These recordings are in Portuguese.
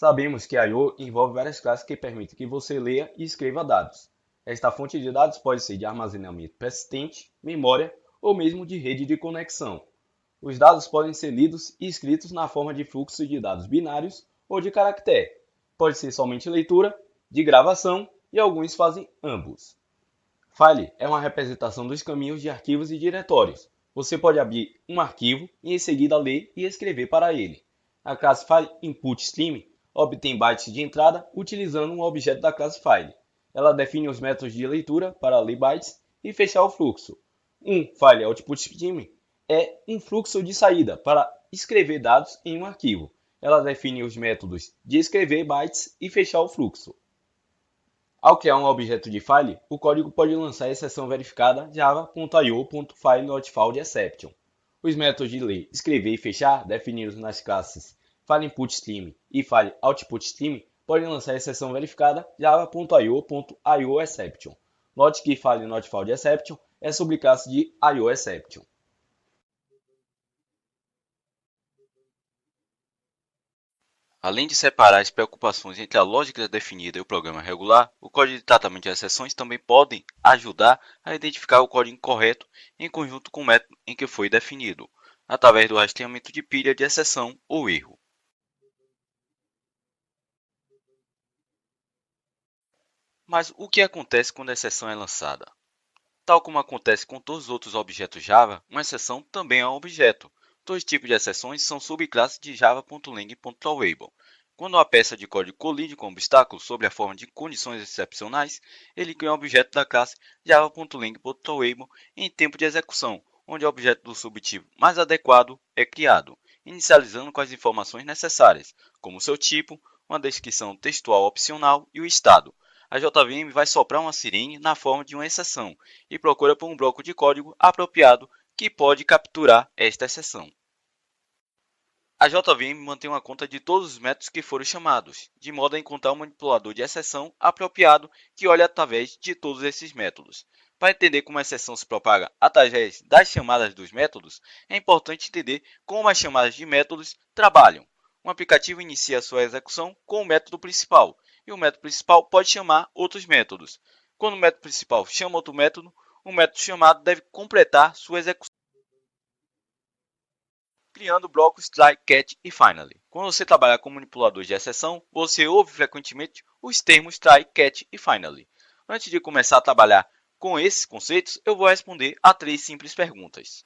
Sabemos que I/O envolve várias classes que permitem que você leia e escreva dados. Esta fonte de dados pode ser de armazenamento persistente, memória ou mesmo de rede de conexão. Os dados podem ser lidos e escritos na forma de fluxo de dados binários ou de caractere. Pode ser somente leitura, de gravação e alguns fazem ambos. File é uma representação dos caminhos de arquivos e diretórios. Você pode abrir um arquivo e em seguida ler e escrever para ele. A classe FileInputStream obtém bytes de entrada utilizando um objeto da classe File. Ela define os métodos de leitura para ler bytes e fechar o fluxo. Um FileOutputStream é um fluxo de saída para escrever dados em um arquivo. Ela define os métodos de escrever bytes e fechar o fluxo. Ao criar um objeto de file, o código pode lançar a exceção verificada java.io.fileNotFoundException. Os métodos de ler, escrever e fechar, definidos nas classes FileInputStream e FileOutputStream, podem lançar a exceção verificada java.io.ioException. Note que FileNotFoundException é subclasse de IOException. Além de separar as preocupações entre a lógica definida e o programa regular, o código de tratamento de exceções também pode ajudar a identificar o código incorreto em conjunto com o método em que foi definido, através do rastreamento de pilha de exceção ou erro. Mas o que acontece quando a exceção é lançada? Tal como acontece com todos os outros objetos Java, uma exceção também é um objeto. Dois tipos de exceções são subclasses de java.lang.drawable. Quando uma peça de código colide com um obstáculo sob a forma de condições excepcionais, ele cria um objeto da classe java.lang.drawable em tempo de execução, onde o objeto do subtipo mais adequado é criado, inicializando com as informações necessárias, como seu tipo, uma descrição textual opcional e o estado. A JVM vai soprar uma sirene na forma de uma exceção e procura por um bloco de código apropriado que pode capturar esta exceção. A JVM mantém uma conta de todos os métodos que foram chamados, de modo a encontrar um manipulador de exceção apropriado que olhe através de todos esses métodos. Para entender como a exceção se propaga através das chamadas dos métodos, é importante entender como as chamadas de métodos trabalham. Um aplicativo inicia sua execução com o método principal, e o método principal pode chamar outros métodos. Quando o método principal chama outro método, o método chamado deve completar sua execução, criando blocos try, catch e finally. Quando você trabalha com manipuladores de exceção, você ouve frequentemente os termos try, catch e finally. Antes de começar a trabalhar com esses conceitos, eu vou responder a 3 simples perguntas.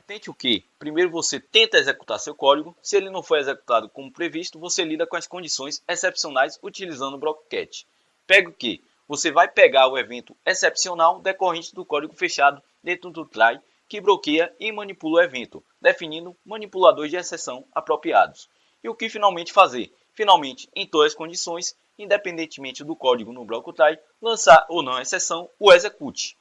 Tente o quê? Primeiro você tenta executar seu código. Se ele não for executado como previsto, você lida com as condições excepcionais utilizando o bloco catch. Pega o quê? Você vai pegar o evento excepcional decorrente do código fechado dentro do try que bloqueia e manipula o evento, definindo manipuladores de exceção apropriados. E o que finalmente fazer? Finalmente, em todas as condições, independentemente do código no bloco try, lançar ou não a exceção, o execute.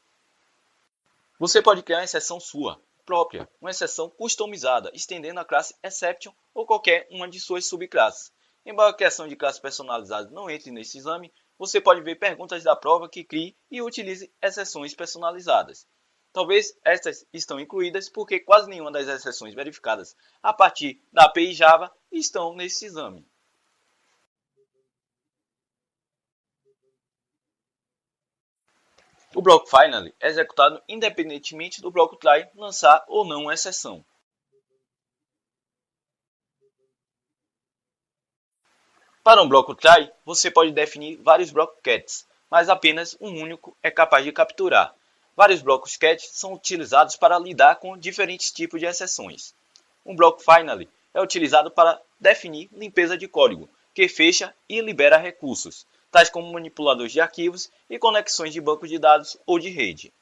Você pode criar uma exceção sua própria, uma exceção customizada, estendendo a classe exception ou qualquer uma de suas subclasses. Embora a criação de classes personalizadas não entre nesse exame, você pode ver perguntas da prova que crie e utilize exceções personalizadas. Talvez estas estão incluídas porque quase nenhuma das exceções verificadas a partir da API Java estão nesse exame. O bloco finally é executado independentemente do bloco try lançar ou não uma exceção. Para um bloco try, você pode definir vários blocos catch, mas apenas um único é capaz de capturar. Vários blocos catch são utilizados para lidar com diferentes tipos de exceções. Um bloco finally é utilizado para definir limpeza de código, que fecha e libera recursos, tais como manipuladores de arquivos e conexões de bancos de dados ou de rede.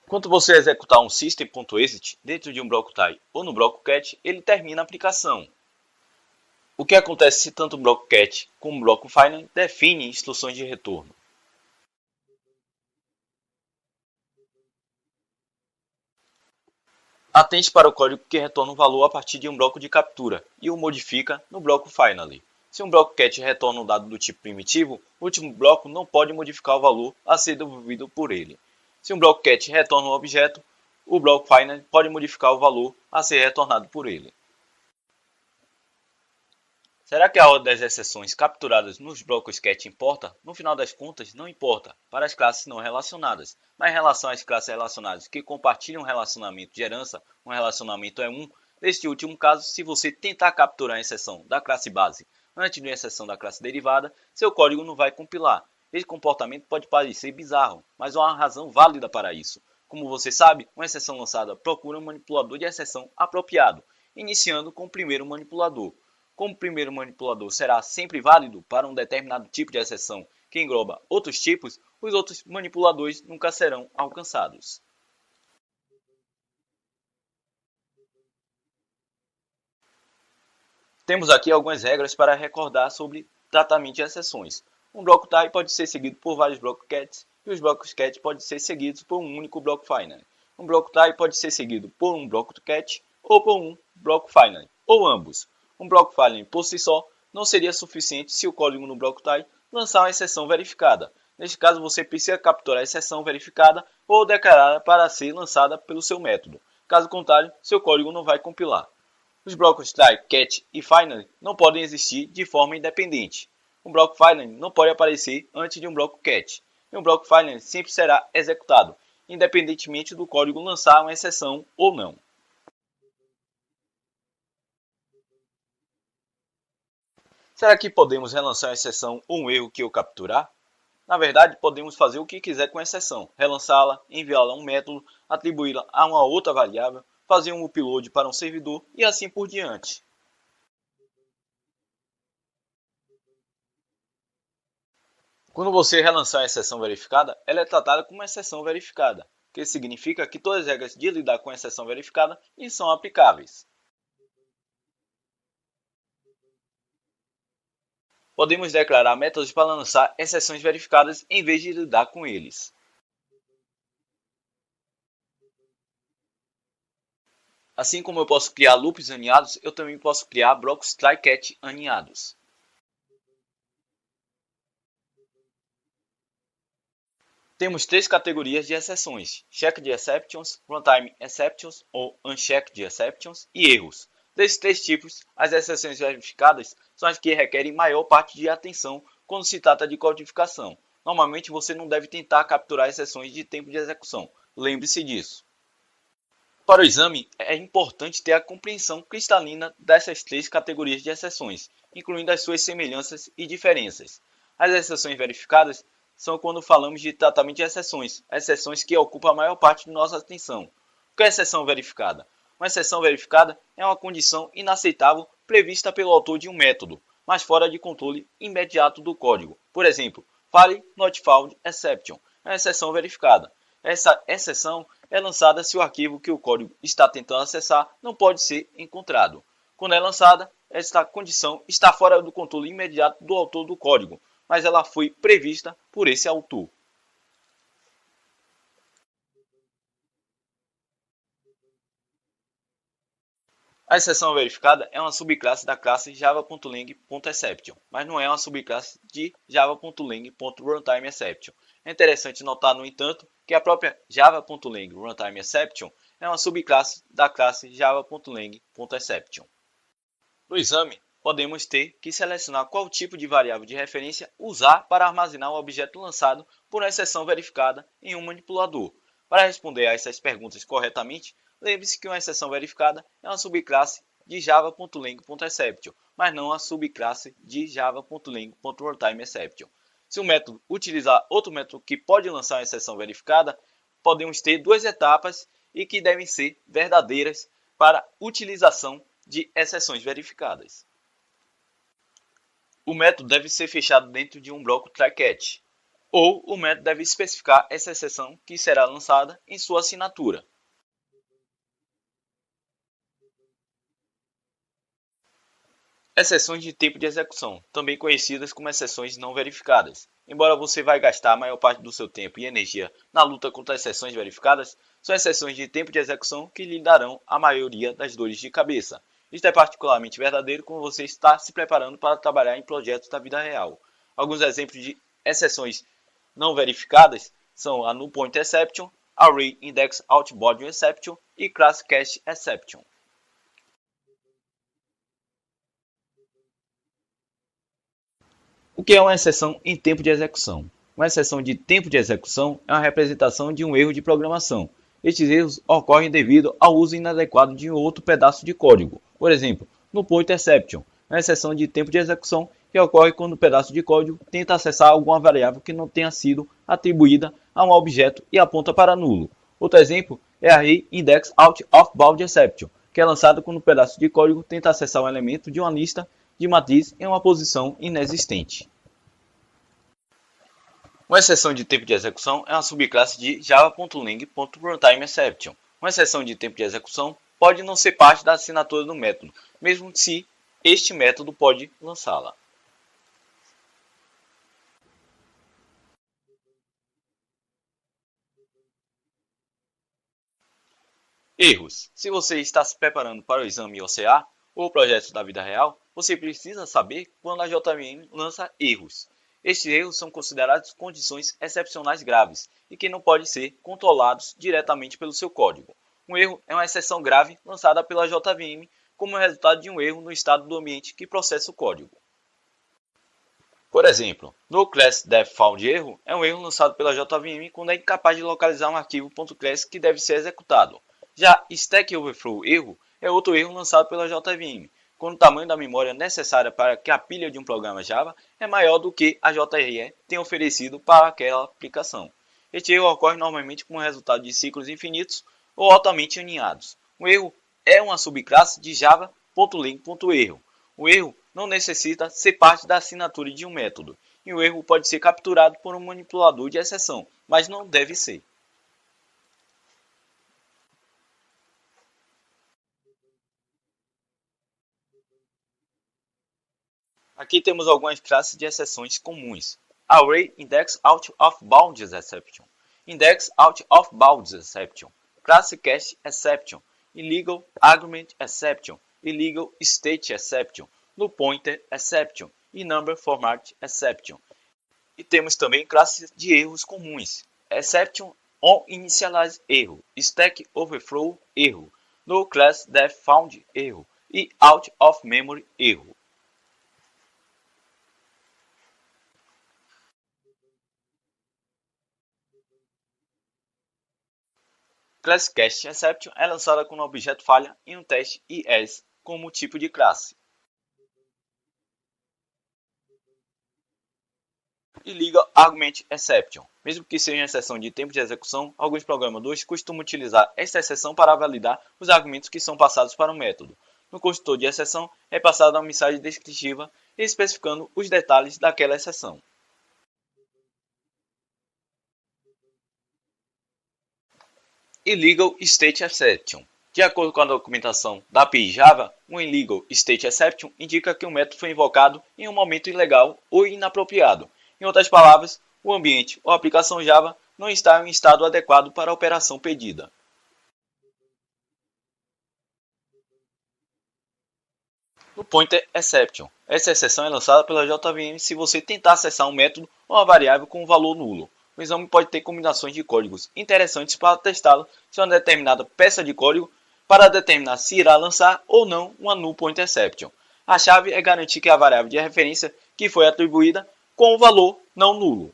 Quando você executar um system.exit dentro de um bloco try ou no bloco catch, ele termina a aplicação. O que acontece se tanto o bloco catch como o bloco finally definem instruções de retorno? Atente para o código que retorna um valor a partir de um bloco de captura e o modifica no bloco finally. Se um bloco catch retorna um dado do tipo primitivo, o último bloco não pode modificar o valor a ser devolvido por ele. Se um bloco catch retorna um objeto, o bloco final pode modificar o valor a ser retornado por ele. Será que a ordem das exceções capturadas nos blocos cat importa? No final das contas, não importa para as classes não relacionadas, mas em relação às classes relacionadas que compartilham um relacionamento de herança, um relacionamento é 1, neste último caso, se você tentar capturar a exceção da classe base antes de uma exceção da classe derivada, seu código não vai compilar. Esse comportamento pode parecer bizarro, mas há uma razão válida para isso. Como você sabe, uma exceção lançada procura um manipulador de exceção apropriado, iniciando com o primeiro manipulador. Como o primeiro manipulador será sempre válido para um determinado tipo de exceção que engloba outros tipos, os outros manipuladores nunca serão alcançados. Temos aqui algumas regras para recordar sobre tratamento de exceções. Um bloco type pode ser seguido por vários blocos cats e os blocos cat podem ser seguidos por um único bloco final. Um bloco type pode ser seguido por um bloco cat ou por um bloco final, ou ambos. Um bloco final por si só não seria suficiente se o código no bloco type lançar uma exceção verificada. Neste caso, você precisa capturar a exceção verificada ou declarada para ser lançada pelo seu método. Caso contrário, seu código não vai compilar. Os blocos type, cat e final não podem existir de forma independente. Um bloco final não pode aparecer antes de um bloco cat. E um bloco final sempre será executado, independentemente do código lançar uma exceção ou não. Será que podemos relançar a exceção ou um erro que eu capturar? Na verdade, podemos fazer o que quiser com a exceção, relançá-la, enviá-la a um método, atribuí-la a uma outra variável, fazer um upload para um servidor e assim por diante. Quando você relançar a exceção verificada, ela é tratada como uma exceção verificada, que significa que todas as regras de lidar com a exceção verificada lhe são aplicáveis. Podemos declarar métodos para lançar exceções verificadas em vez de lidar com eles. Assim como eu posso criar loops aninhados, eu também posso criar blocos try-catch aninhados. Temos três categorias de exceções: checked exceptions, runtime exceptions ou unchecked exceptions e erros. Desses três tipos, as exceções verificadas são as que requerem maior parte de atenção quando se trata de codificação. Normalmente você não deve tentar capturar exceções de tempo de execução. Lembre-se disso. Para o exame, é importante ter a compreensão cristalina dessas três categorias de exceções, incluindo as suas semelhanças e diferenças. As exceções verificadas são quando falamos de tratamento de exceções que ocupam a maior parte de nossa atenção. O que é exceção verificada? Uma exceção verificada é uma condição inaceitável prevista pelo autor de um método, mas fora de controle imediato do código. Por exemplo, file not found exception é uma exceção verificada. Essa exceção é lançada se o arquivo que o código está tentando acessar não pode ser encontrado. Quando é lançada, esta condição está fora do controle imediato do autor do código, mas ela foi prevista por esse autor. A exceção verificada é uma subclasse da classe java.lang.exception, mas não é uma subclasse de java.lang.runtimeException. É interessante notar, no entanto, que a própria java.lang runtime exception é uma subclasse da classe java.lang.exception. No exame, podemos ter que selecionar qual tipo de variável de referência usar para armazenar o objeto lançado por uma exceção verificada em um manipulador. Para responder a essas perguntas corretamente, lembre-se que uma exceção verificada é uma subclasse de java.lang.exception, mas não a subclasse de java.lang.runtimeException. Se o método utilizar outro método que pode lançar uma exceção verificada, podemos ter duas etapas e que devem ser verdadeiras para utilização de exceções verificadas. O método deve ser fechado dentro de um bloco try-catch, ou o método deve especificar essa exceção que será lançada em sua assinatura. Exceções de tempo de execução, também conhecidas como exceções não verificadas. Embora você vai gastar a maior parte do seu tempo e energia na luta contra exceções verificadas, são exceções de tempo de execução que lhe darão a maioria das dores de cabeça. Isto é particularmente verdadeiro quando você está se preparando para trabalhar em projetos da vida real. Alguns exemplos de exceções não verificadas são a null point exception, Array Index Outbound Exception e Class Cache Exception. O que é uma exceção em tempo de execução? Uma exceção de tempo de execução é uma representação de um erro de programação. Estes erros ocorrem devido ao uso inadequado de um outro pedaço de código. Por exemplo, no point exception, uma exceção de tempo de execução que ocorre quando o pedaço de código tenta acessar alguma variável que não tenha sido atribuída a um objeto e aponta para nulo. Outro exemplo é a Array Index Out of Bound Exception, que é lançada quando o pedaço de código tenta acessar um elemento de uma lista de matriz em uma posição inexistente. Uma exceção de tempo de execução é uma subclasse de java.lang.runtimeException. Uma exceção de tempo de execução pode não ser parte da assinatura do método, mesmo se este método pode lançá-la. Erros. Se você está se preparando para o exame OCA ou projetos da vida real, você precisa saber quando a JVM lança erros. Estes erros são considerados condições excepcionais graves e que não podem ser controlados diretamente pelo seu código. Um erro é uma exceção grave lançada pela JVM como resultado de um erro no estado do ambiente que processa o código. Por exemplo, no class def_found erro é um erro lançado pela JVM quando é incapaz de localizar um arquivo .class que deve ser executado. Já Stack Overflow erro é outro erro lançado pela JVM, quando o tamanho da memória necessária para que a pilha de um programa Java é maior do que a JRE tem oferecido para aquela aplicação. Este erro ocorre normalmente como resultado de ciclos infinitos ou altamente aninhados. O erro é uma subclasse de java.lang.erro. O erro não necessita ser parte da assinatura de um método, e o erro pode ser capturado por um manipulador de exceção, mas não deve ser. Aqui temos algumas classes de exceções comuns. Array Index Out of Bounds Exception, Index Out of Bounds Exception, Class Cache Exception, Illegal Argument Exception, Illegal State Exception, No Pointer Exception e Number Format Exception. E temos também classes de erros comuns. Exception on Initialize erro, Stack Overflow erro, No Class Def Found erro e Out of Memory erro. Class Cache Exception é lançada quando o objeto falha em um teste IS como tipo de classe. Illegal Argument Exception. Mesmo que seja uma exceção de tempo de execução, alguns programadores costumam utilizar esta exceção para validar os argumentos que são passados para o método. No construtor de exceção é passada uma mensagem descritiva especificando os detalhes daquela exceção. Illegal State Exception. De acordo com a documentação da API Java, um Illegal State Exception indica que um método foi invocado em um momento ilegal ou inapropriado. Em outras palavras, o ambiente ou aplicação Java não está em estado adequado para a operação pedida. No Pointer Exception. Essa exceção é lançada pela JVM se você tentar acessar um método ou uma variável com um valor nulo. O exame pode ter combinações de códigos interessantes para testá-lo se uma determinada peça de código para determinar se irá lançar ou não uma null pointer exception. A chave é garantir que a variável de referência que foi atribuída com o valor não nulo.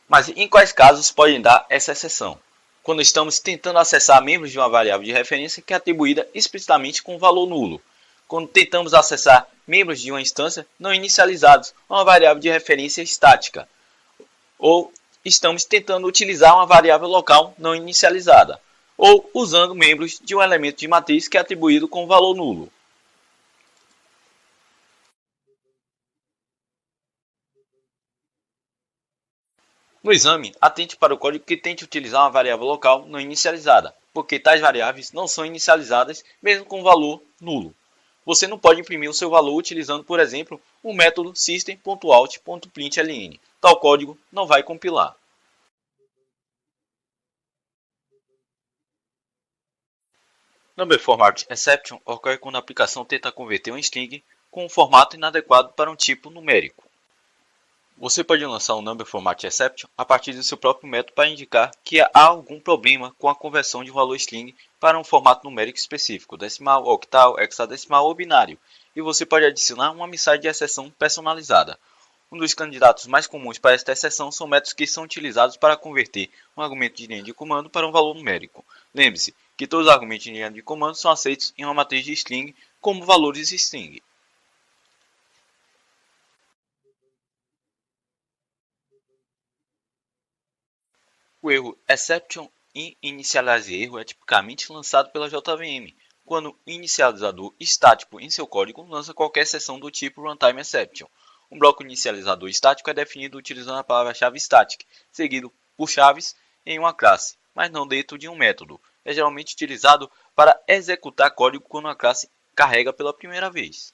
Mas em quais casos pode dar essa exceção? Quando estamos tentando acessar membros de uma variável de referência que é atribuída explicitamente com valor nulo. Quando tentamos acessar membros de uma instância não inicializados a uma variável de referência estática. Ou estamos tentando utilizar uma variável local não inicializada. Ou usando membros de um elemento de matriz que é atribuído com valor nulo. No exame, atente para o código que tente utilizar uma variável local não inicializada, porque tais variáveis não são inicializadas mesmo com valor nulo. Você não pode imprimir o seu valor utilizando, por exemplo, o método system.out.println. Tal código não vai compilar. Number Format Exception ocorre quando a aplicação tenta converter um string com um formato inadequado para um tipo numérico. Você pode lançar um Number Format Exception a partir do seu próprio método para indicar que há algum problema com a conversão de um valor string para um formato numérico específico, decimal, octal, hexadecimal ou binário, e você pode adicionar uma mensagem de exceção personalizada. Um dos candidatos mais comuns para esta exceção são métodos que são utilizados para converter um argumento de linha de comando para um valor numérico. Lembre-se que todos os argumentos de linha de comando são aceitos em uma matriz de string como valores string. O erro Exception in Initialize Erro é tipicamente lançado pela JVM, quando o inicializador estático em seu código lança qualquer exceção do tipo Runtime Exception. Um bloco inicializador estático é definido utilizando a palavra-chave static, seguido por chaves em uma classe, mas não dentro de um método. É geralmente utilizado para executar código quando a classe carrega pela primeira vez.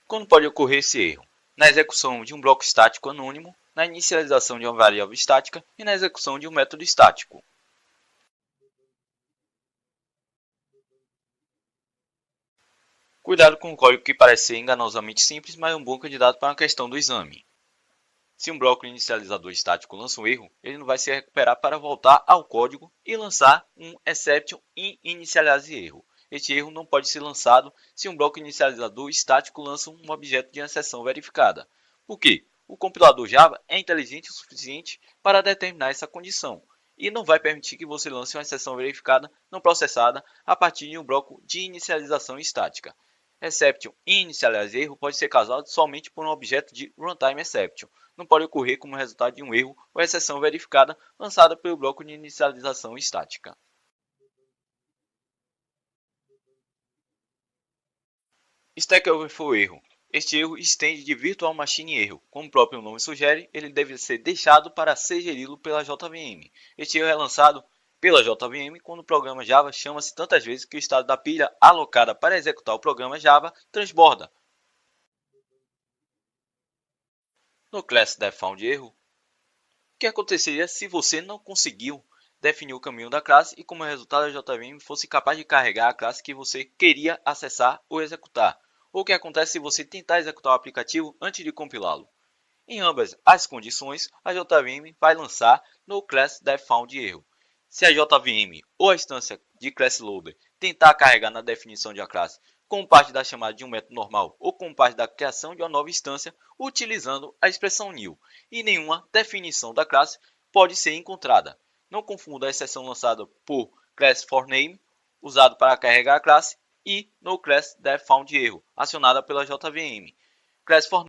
Quando pode ocorrer esse erro? Na execução de um bloco estático anônimo, na inicialização de uma variável estática e na execução de um método estático. Cuidado com o código que parece ser enganosamente simples, mas é um bom candidato para uma questão do exame. Se um bloco inicializador estático lança um erro, ele não vai se recuperar para voltar ao código e lançar um exception in initialize erro. Este erro não pode ser lançado se um bloco inicializador estático lança um objeto de exceção verificada. Por quê? O compilador Java é inteligente o suficiente para determinar essa condição e não vai permitir que você lance uma exceção verificada não processada a partir de um bloco de inicialização estática. Exception in initialize erro pode ser causado somente por um objeto de runtime exception. Não pode ocorrer como resultado de um erro ou exceção verificada lançada pelo bloco de inicialização estática. Stack Overflow erro. Este erro estende de Virtual Machine erro. Como o próprio nome sugere, ele deve ser deixado para ser gerido pela JVM. Este erro é lançado pela JVM quando o programa Java chama-se tantas vezes que o estado da pilha alocada para executar o programa Java transborda. No Class Def Found erro, o que aconteceria se você não conseguiu definir o caminho da classe e como resultado a JVM fosse capaz de carregar a classe que você queria acessar ou executar? Ou o que acontece se você tentar executar o aplicativo antes de compilá-lo? Em ambas as condições, a JVM vai lançar no Class Def Found erro. Se a JVM ou a instância de Class Loader tentar carregar na definição de uma classe como parte da chamada de um método normal ou como parte da criação de uma nova instância utilizando a expressão new, e nenhuma definição da classe pode ser encontrada. Não confunda a exceção lançada por Class for Name, usado para carregar a classe, e no Class Def Found erro, acionada pela JVM. Class for